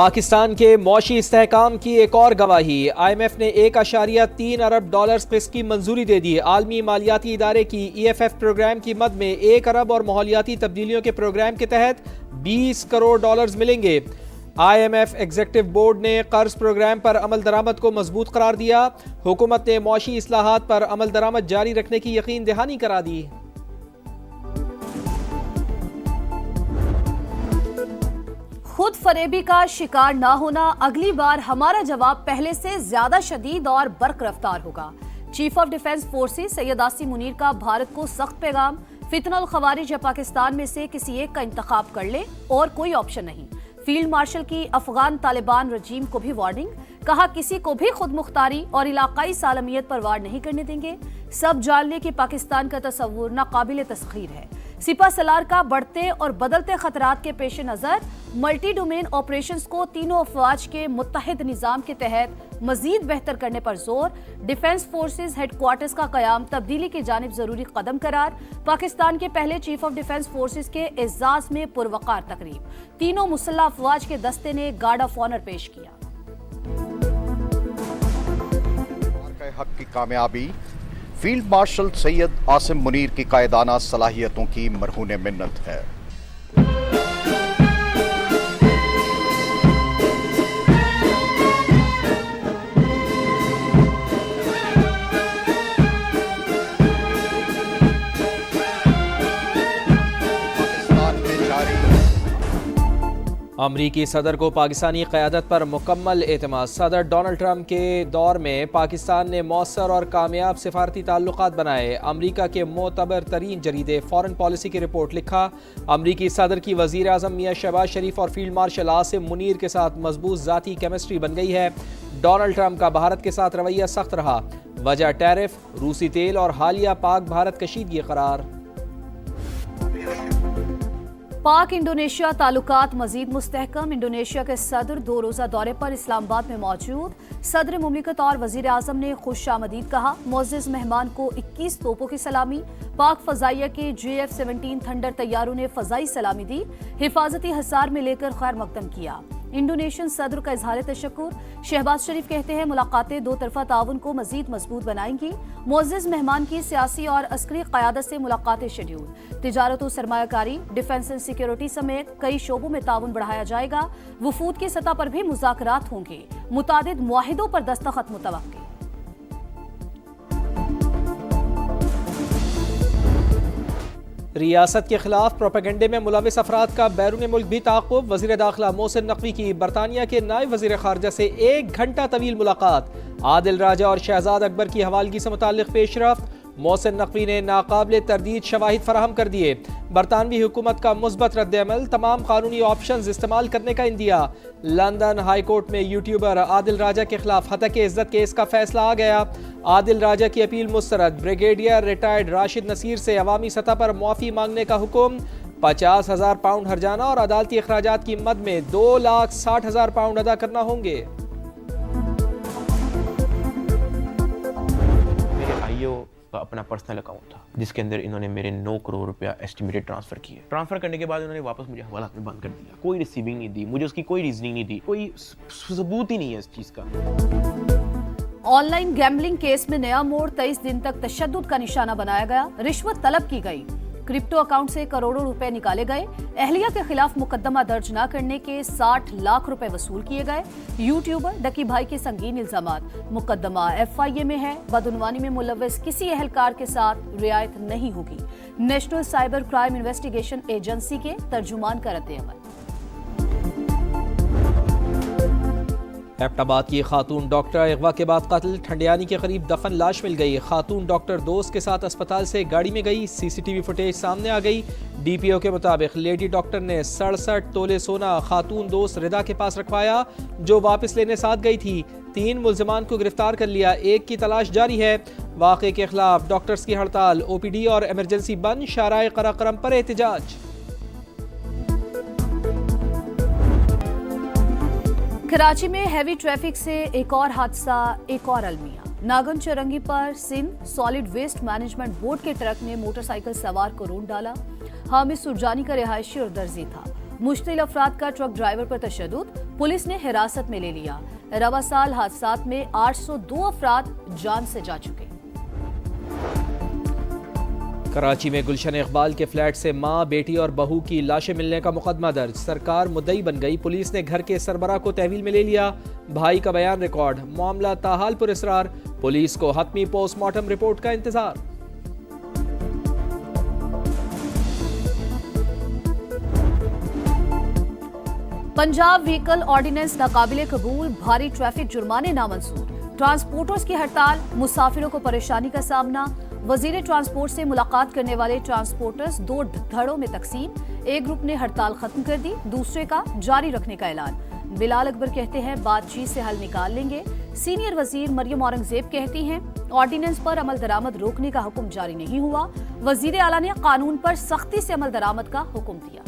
پاکستان کے معاشی استحکام کی ایک اور گواہی۔ آئی ایم ایف نے 1.3 ارب ڈالرز قسط کی منظوری دے دی۔ عالمی مالیاتی ادارے کی ای ایف ایف پروگرام کی مد میں 1 ارب اور ماحولیاتی تبدیلیوں کے پروگرام کے تحت 20 کروڑ ڈالرز ملیں گے۔ I M F executive board نے قرض پروگرام پر عمل درآمد کو مضبوط قرار دیا۔ حکومت نے معاشی اصلاحات پر عمل درآمد جاری رکھنے کی یقین دہانی کرا دی۔ خود فریبی کا شکار نہ ہونا، اگلی بار ہمارا جواب پہلے سے زیادہ شدید اور برق رفتار ہوگا۔ Chief of defence forces Syed Asim Munir کا بھارت کو سخت پیغام۔ فتنہ الخوارج یا پاکستان میں سے کسی ایک کا انتخاب کر لیں اور کوئی آپشن نہیں۔ فیلڈ مارشل کی افغان طالبان رجیم کو بھی وارننگ، کہا کسی کو بھی خود مختاری اور علاقائی سالمیت پر وار نہیں کرنے دیں گے۔ سب جان لیں کہ پاکستان کا تصور ناقابل تسخیر ہے۔ سپہ سالار کا بڑھتے اور بدلتے خطرات کے پیش نظر ملٹی ڈومین آپریشنز کو تینوں افواج کے متحد نظام کے تحت مزید بہتر کرنے پر زور۔ ڈیفنس فورسز ہیڈ کوارٹرز کا قیام تبدیلی کی جانب ضروری قدم قرار۔ پاکستان کے پہلے چیف آف ڈیفنس فورسز کے اعزاز میں پروقار تقریب، تینوں مسلح افواج کے دستے نے گارڈ آف آنر پیش کیا۔ حق کی کامیابی فیلڈ مارشل سید عاصم منیر کی قائدانہ صلاحیتوں کی مرہون منت ہے۔ امریکی صدر کو پاکستانی قیادت پر مکمل اعتماد۔ صدر ڈونلڈ ٹرمپ کے دور میں پاکستان نے مؤثر اور کامیاب سفارتی تعلقات بنائے۔ امریکہ کے معتبر ترین جریدے فارن پالیسی کی رپورٹ لکھا، امریکی صدر کی وزیر اعظم میاں شہباز شریف اور فیلڈ مارشل عاصم منیر کے ساتھ مضبوط ذاتی کیمسٹری بن گئی ہے۔ ڈونلڈ ٹرمپ کا بھارت کے ساتھ رویہ سخت رہا، وجہ ٹیرف، روسی تیل اور حالیہ پاک بھارت کشیدگی قرار۔ پاک انڈونیشیا تعلقات مزید مستحکم۔ انڈونیشیا کے صدر 2 روزہ دورے پر اسلام آباد میں موجود۔ صدر مملکت اور وزیر اعظم نے خوش آمدید کہا، معزز مہمان کو 21 توپوں کی سلامی۔ پاک فضائیہ کے JF-17 تھنڈر طیاروں نے فضائی سلامی دی، حفاظتی حصار میں لے کر خیر مقدم کیا۔ انڈونیشین صدر کا اظہار تشکر۔ شہباز شریف کہتے ہیں ملاقاتیں 2 طرفہ تعاون کو مزید مضبوط بنائیں گی۔ معزز مہمان کی سیاسی اور عسکری قیادت سے ملاقاتیں شیڈول۔ تجارت و سرمایہ کاری، ڈیفنس اینڈ سیکیورٹی سمیت کئی شعبوں میں تعاون بڑھایا جائے گا۔ وفود کی سطح پر بھی مذاکرات ہوں گے۔ متعدد معاہدوں پر دستخط متوقع۔ ریاست کے خلاف پروپیگنڈے میں ملوث افراد کا بیرون ملک بھی تعاقب۔ وزیر داخلہ محسن نقوی کی برطانیہ کے نائب وزیر خارجہ سے 1 گھنٹہ طویل ملاقات۔ عادل راجہ اور شہزاد اکبر کی حوالگی سے متعلق پیش رفت۔ محسن نقوی نے ناقابل تردید شواہد فراہم کر دیے۔ برطانوی حکومت کا مثبت رد عمل، تمام قانونی آپشنز استعمال کرنے کا اندیا۔ لندن ہائی کورٹ میں یوٹیوبر عادل راجہ کے خلاف ہتک عزت کیس کا فیصلہ آ گیا۔ عادل راجہ کی اپیل مسترد۔ بریگیڈیئر ریٹائرڈ راشد نصیر سے عوامی سطح پر معافی مانگنے کا حکم۔ 50,000 پاؤنڈ ہرجانہ اور عدالتی اخراجات کی مد میں 2,60,000 پاؤنڈ ادا کرنا ہوں گے۔ میرے آئیو کا اپنا پرسنل اکاؤنٹ تھا جس کے اندر انہوں نے میرے 9 کروڑ روپیہ ایسٹیمیٹڈ ٹرانسفر کیے۔ ٹرانسفر کرنے کے بعد انہوں نے واپس مجھے حوالات میں بند کر دیا۔ کوئی ریسیونگ نہیں دی، مجھے اس کی کوئی ریزننگ نہیں دی، کوئی ثبوت ہی نہیں ہے اس چیز کا۔ آن لائن گیمبلنگ کیس میں نیا موڑ، 23 دن تک تشدد کا نشانہ بنایا گیا، رشوت طلب کی گئی، کرپٹو اکاؤنٹ سے کروڑوں روپے نکالے گئے، اہلیہ کے خلاف مقدمہ درج نہ کرنے کے 60 لاکھ روپے وصول کیے گئے، یوٹیوبر ڈکی بھائی کے سنگین الزامات، مقدمہ FIA میں ہے، بدعنوانی میں ملوث کسی اہلکار کے ساتھ رعایت نہیں ہوگی، national cyber crime investigation agency کے ترجمان کا رد عمل۔ ایبٹ آباد کی خاتون ڈاکٹر اغوا کے بعد قتل، ٹھنڈیانی کے قریب دفن لاش مل گئی۔ خاتون ڈاکٹر دوست کے ساتھ اسپتال سے گاڑی میں گئی، CCTV فوٹیج سامنے آ گئی۔ DPO کے مطابق لیڈی ڈاکٹر نے 67 تولے سونا خاتون دوست ردا کے پاس رکھوایا جو واپس لینے ساتھ گئی تھی۔ 3 ملزمان کو گرفتار کر لیا، 1 کی تلاش جاری ہے۔ واقعے کے خلاف ڈاکٹرز کی ہڑتال، OPD اور ایمرجنسی بند، شارع قراقرم پر احتجاج۔ کراچی میں ہیوی ٹریفک سے ایک اور حادثہ، ایک اور المیہ۔ ناگن چرنگی پر Sindh solid waste management board کے ٹرک نے موٹر سائیکل سوار کو رون ڈالا۔ حامد سرجانی کا رہائشی اور درزی تھا۔ مشتعل افراد کا ٹرک ڈرائیور پر تشدد، पुलिस ने हिरासत में ले लिया। रवा साल हादसात में 802 अफराद जान से जा चुके। कराची में गुलशन इकबाल के फ्लैट से मां, बेटी और बहू की लाशें मिलने का मुकदमा दर्ज। सरकार मुद्दई बन गई। पुलिस ने घर के सरबराह को तहवील में ले लिया। भाई का बयान रिकॉर्ड। मामला ताहाल पुरस्रार। पुलिस को हतमी पोस्टमार्टम रिपोर्ट का इंतजार। पंजाब व्हीकल ऑर्डिनेंस नाकाबिले कबूल, भारी ट्रैफिक जुर्माने नामंजूर। ट्रांसपोर्टर्स की हड़ताल, मुसाफिरों को परेशानी का सामना। वजीर ट्रांसपोर्ट से मुलाकात करने वाले ट्रांसपोर्टर्स 2 धड़ों में तकसीम। एक ग्रुप ने हड़ताल खत्म कर दी, दूसरे का जारी रखने का ऐलान। बिलाल अकबर कहते हैं बातचीत से हल निकाल लेंगे। सीनियर वजीर मरियम औरंगजेब कहती हैं ऑर्डिनेंस पर अमल दरामद रोकने का हुक्म जारी नहीं हुआ। वजीर आला ने कानून पर सख्ती से अमल दरामद का हुक्म दिया।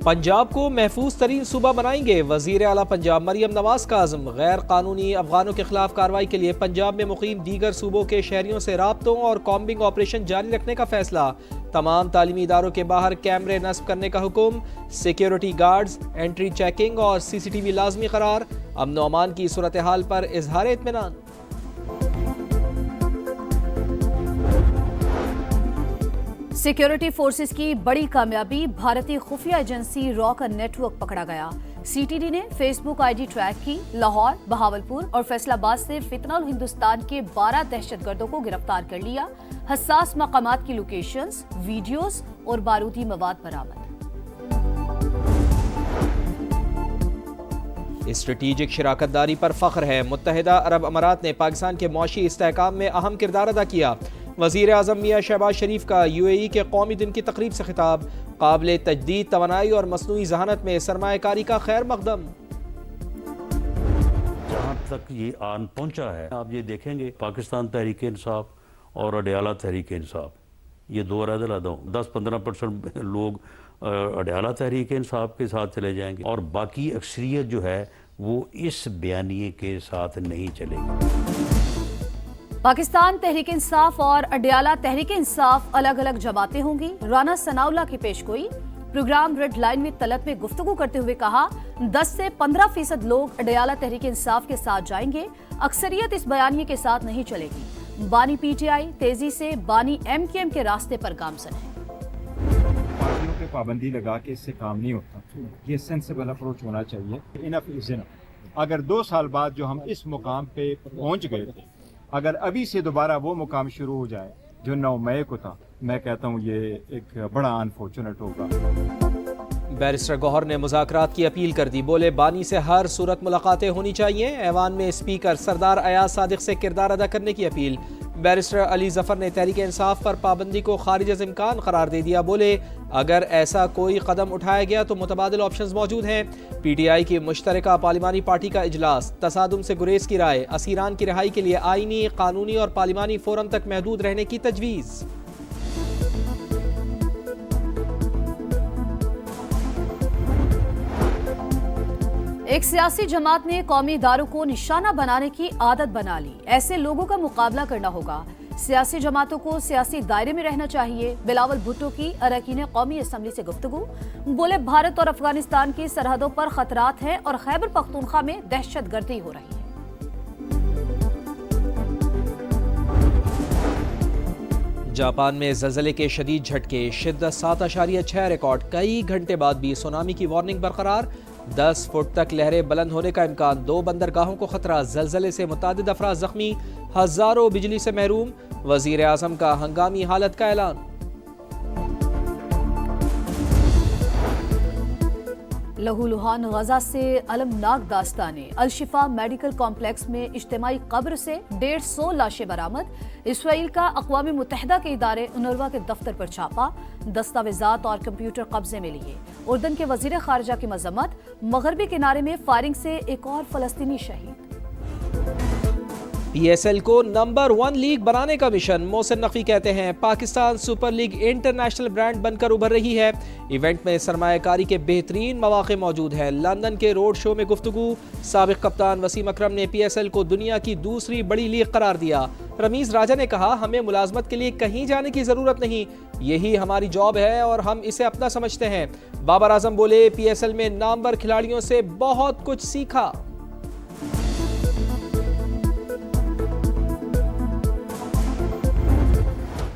पंजाब को महफूज तरीन सूबा बनाएंगे। वजीर आला पंजाब मरियम नवाज का आज़म। गैर कानूनी अफगानों के खिलाफ कार्रवाई के लिए पंजाब में मुकीम दीगर सूबों के शहरियों से राब्तों और कॉम्बिंग ऑपरेशन जारी रखने का फैसला। तमाम तालीमी इदारों के बाहर कैमरे नस्ब करने का हुक्म। सिक्योरिटी गार्ड्स, एंट्री चेकिंग और CCTV लाजमी करार। अमन व अमान की सूरत हाल पर इजहार इत्मीनान। सिक्योरिटी फोर्सेस की बड़ी कामयाबी, भारतीय खुफिया एजेंसी रॉ का नेटवर्क पकड़ा गया। CTD ने फेसबुक ID ट्रैक की। लाहौर, बहावलपुर और फैसलाबाद से फितनल हिंदुस्तान के 12 दहशतगर्दों को गिरफ्तार कर लिया। हसास मकामात की लोकेशंस, वीडियोस और बारूदी मवाद बरामद। स्ट्रेटेजिक शराकतदारी पर फख्र है। मुत्तहिदा अरब अमारात ने पाकिस्तान के मुआशी इस्तेहकाम में अहम किरदार अदा किया। वज़ीर आज़म मियां शहबाज शरीफ का UAE के कौमी दिन की तकरीब से खिताब। काबिल तजदीद तवानाई और मसनूई जहानत में सरमायाकारी का खैर मकदम। जहाँ तक ये आन पहुँचा है, आप ये देखेंगे पाकिस्तान तहरीक इंसाफ और अडयाला तहरीक इंसाफ, ये 2 अलग-अलग 10-15% लोग अडयाला तहरीक इंसाफ के साथ चले जाएंगे और बाकी अक्सरियत जो है वो इस बयानिए के साथ नहीं चलेगी। पाकिस्तान तहरीक इंसाफ और अडयाला तहरीक इंसाफ अलग अलग जमातें होंगी। राना सनाउल्लाह की पेशगोई। प्रोग्राम रेड लाइन में तलब में गुफ्तगू करते हुए कहा 10 से 15% लोग अडयाला तहरीक इंसाफ के साथ जाएंगे। अक्सरियत इस बयानिए के साथ नहीं चलेगी। बानी PTI तेजी से बानी MKM के रास्ते पर गामजन है। पार्टियों पे पाबंदी लगा के इससे काम नहीं होता। ये सेंसिबल अप्रोच होना चाहिए। Enough is enough. अगर 2 साल बाद जो हम इस मुकाम पे पहुंच गए थे, अगर अभी से दोबारा वो मुकाम शुरू हो जाए जो 9 मई को था, मैं कहता हूँ ये एक बड़ा अनफॉर्चुनेट होगा। बैरिस्टर गौहर ने मुज़ाकरात की अपील कर दी। बोले बानी से हर सूरत मुलाकातें होनी चाहिए। ऐवान में स्पीकर सरदार अयाज सादिक से किरदार अदा करने की अपील। बैरिस्टर अली जफर ने तहरीक इंसाफ पर पाबंदी को खारिज अज़ इम्कान करार दे दिया। बोले अगर ऐसा कोई कदम उठाया गया तो मुतबादिल ऑप्शंस मौजूद हैं। PTI की मुश्तरका पार्लिमानी पार्टी का इजलास। तसादुम से गुरेज की राय। असीरान की रिहाई के लिए आईनी, कानूनी और पार्लिमानी फोरम तक महदूद रहने की तजवीज़। एक सियासी जमात ने कौमी इदारों को निशाना बनाने की आदत बना ली। ऐसे लोगों का मुकाबला करना होगा। सियासी जमातों को सियासी दायरे में रहना चाहिए। बिलावल भुट्टो की अरकान कौमी असम्बली से गुफ्तगू। बोले भारत और अफगानिस्तान की सरहदों पर खतरात हैं और खैबर पख्तूनख्वा में दहशतगर्दी हो रही है। जापान में ज़लज़ले के शदीद झटके। शिद्दत 7.6 रिकॉर्ड। कई घंटे बाद भी सुनामी की वार्निंग बरकरार। 10 फुट तक लहरें बुलंद होने का इम्कान। 2 बंदरगाहों को खतरा। ज़लज़ले से मुतादिद अफराद जख्मी। हजारों बिजली से महरूम। वज़ीर आज़म का हंगामी हालत का ऐलान। लहूलुहान गजा से अलमनाक दास्तानें। अल-शिफा मेडिकल कॉम्प्लेक्स में इज्तिमाई कब्र से 150 लाशें बरामद। इसराइल का अक़वाम मुत्तहिदा के इदारे UNRWA के दफ्तर पर छापा। दस्तावेजात और कंप्यूटर कब्जे में लिए। उर्दन के वज़ीर ख़ारिजा की मज़म्मत। मगरबी किनारे में फायरिंग से एक और फ़लस्तीनी शहीद। PSL को नंबर 1 लीग बनाने का मिशन। मोहसिन नकवी कहते हैं Pakistan super league international brand बनकर उभर रही है। इवेंट में सरमायाकारी के बेहतरीन मौके मौजूद हैं। लंदन के रोड शो में गुफ्तगू। साबिक कप्तान वसीम अकरम ने PSL को दुनिया की दूसरी बड़ी लीग करार दिया। रमीज राजा ने कहा हमें मुलाजमत के लिए कहीं जाने की जरूरत नहीं, यही हमारी जॉब है और हम इसे अपना समझते हैं। बाबर आजम बोले PSL में नामवर खिलाड़ियों से बहुत कुछ सीखा।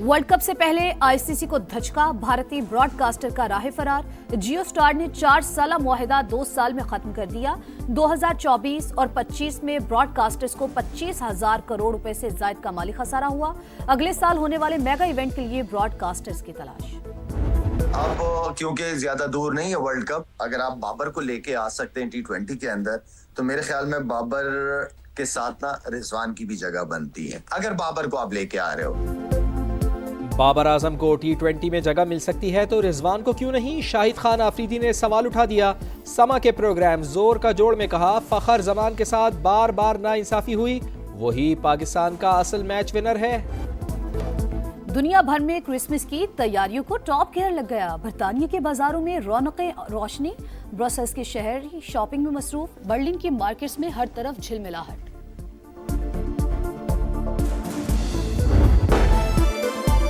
वर्ल्ड कप से पहले ICC को धचका, भारतीय ब्रॉडकास्टर का राह फरार। जियो स्टार ने 4 साला मुआहिदा 2 साल में खत्म कर दिया। 2024 और 25 में ब्रॉडकास्टर्स को 25,000 करोड़ रुपए से ज्यादा का माली खसारा हुआ। अगले साल होने वाले मेगा इवेंट के लिए ब्रॉडकास्टर्स की तलाश। अब क्योंकि ज्यादा दूर नहीं है वर्ल्ड कप, अगर आप बाबर को लेके आ सकते हैं T20 के अंदर, तो मेरे ख्याल में बाबर के साथ ना रिजवान की भी जगह बनती है, अगर बाबर को आप लेके आ रहे हो। बाबर आजम को T20 में जगह मिल सकती है तो रिजवान को क्यों नहीं? शाहिद खान आफरीदी ने सवाल उठा दिया। समा के प्रोग्राम जोर का जोड़ में कहा फखर जमान के साथ बार बार नाइंसाफी हुई, वही पाकिस्तान का असल मैच विनर है। दुनिया भर में क्रिसमस की तैयारियों को टॉप गियर लग गया। बर्तानिया के बाजारों में रौनकें रोशनी, ब्रसेल्स के शहर शॉपिंग में मसरूफ, बर्लिन की मार्केट्स में हर तरफ झिलमिलाहट।